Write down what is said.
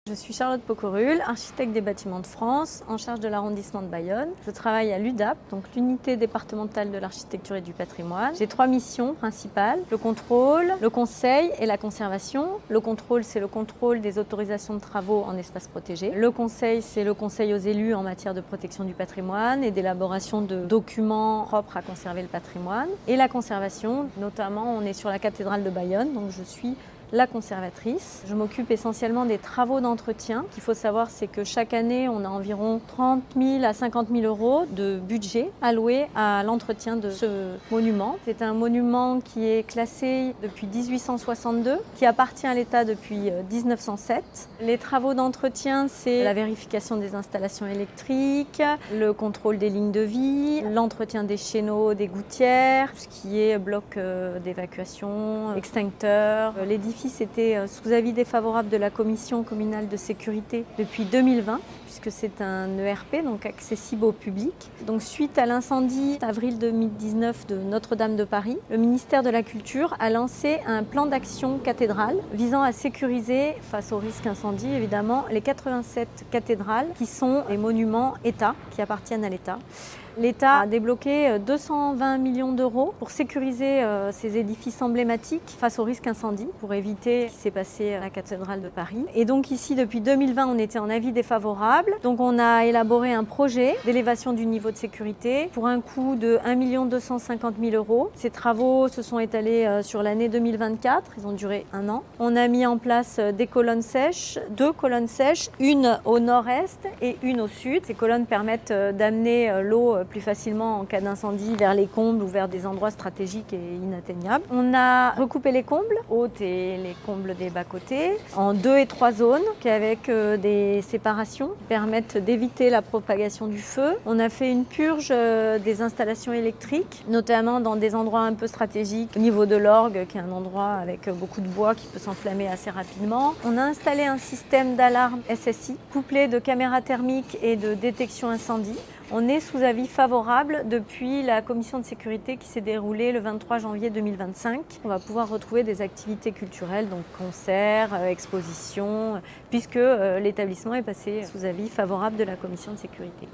Je suis Charlotte Pocorul, architecte des Bâtiments de France, en charge de l'arrondissement de Bayonne. Je travaille à l'UDAP, donc l'unité départementale de l'architecture et du patrimoine. J'ai 3 missions principales: le contrôle, le conseil et la conservation. Le contrôle, c'est le contrôle des autorisations de travaux en espace protégé. Le conseil, c'est le conseil aux élus en matière de protection du patrimoine et d'élaboration de documents propres à conserver le patrimoine. Et la conservation, notamment, on est sur la cathédrale de Bayonne, donc je suis la conservatrice. Je m'occupe essentiellement des travaux d'entretien. Ce qu'il faut savoir, c'est que chaque année, on a environ 30 000 à 50 000 euros de budget alloué à l'entretien de ce monument. C'est un monument qui est classé depuis 1862, qui appartient à l'État depuis 1907. Les travaux d'entretien, c'est la vérification des installations électriques, le contrôle des lignes de vie, l'entretien des chéneaux, des gouttières, tout ce qui est bloc d'évacuation, extincteurs. L'édifice était sous avis défavorable de la commission communale de sécurité depuis 2020, puisque c'est un ERP, donc accessible au public. Donc suite à l'incendie d'avril 2019 de Notre-Dame de Paris, le ministère de la Culture a lancé un plan d'action cathédrale visant à sécuriser, face au risque incendie évidemment, les 87 cathédrales qui sont des monuments État, qui appartiennent à l'État. L'État a débloqué 220 millions d'euros pour sécuriser ces édifices emblématiques face au risque incendie, pour éviter ce qui s'est passé à la cathédrale de Paris. Et donc ici, depuis 2020, on était en avis défavorable. Donc on a élaboré un projet d'élévation du niveau de sécurité pour un coût de 1 250 000 euros. Ces travaux se sont étalés sur l'année 2024, ils ont duré 1 an. On a mis en place des colonnes sèches, 2 colonnes sèches, une au nord-est et une au sud. Ces colonnes permettent d'amener l'eau plus facilement en cas d'incendie vers les combles ou vers des endroits stratégiques et inatteignables. On a recoupé les combles hautes et les combles des bas-côtés en 2 et 3 zones avec des séparations qui permettent d'éviter la propagation du feu. On a fait une purge des installations électriques, notamment dans des endroits un peu stratégiques, au niveau de l'orgue, qui est un endroit avec beaucoup de bois qui peut s'enflammer assez rapidement. On a installé un système d'alarme SSI couplé de caméras thermiques et de détection incendie. On est sous avis favorable depuis la commission de sécurité qui s'est déroulée le 23 janvier 2025. On va pouvoir retrouver des activités culturelles, donc concerts, expositions, puisque l'établissement est passé sous avis favorable de la commission de sécurité.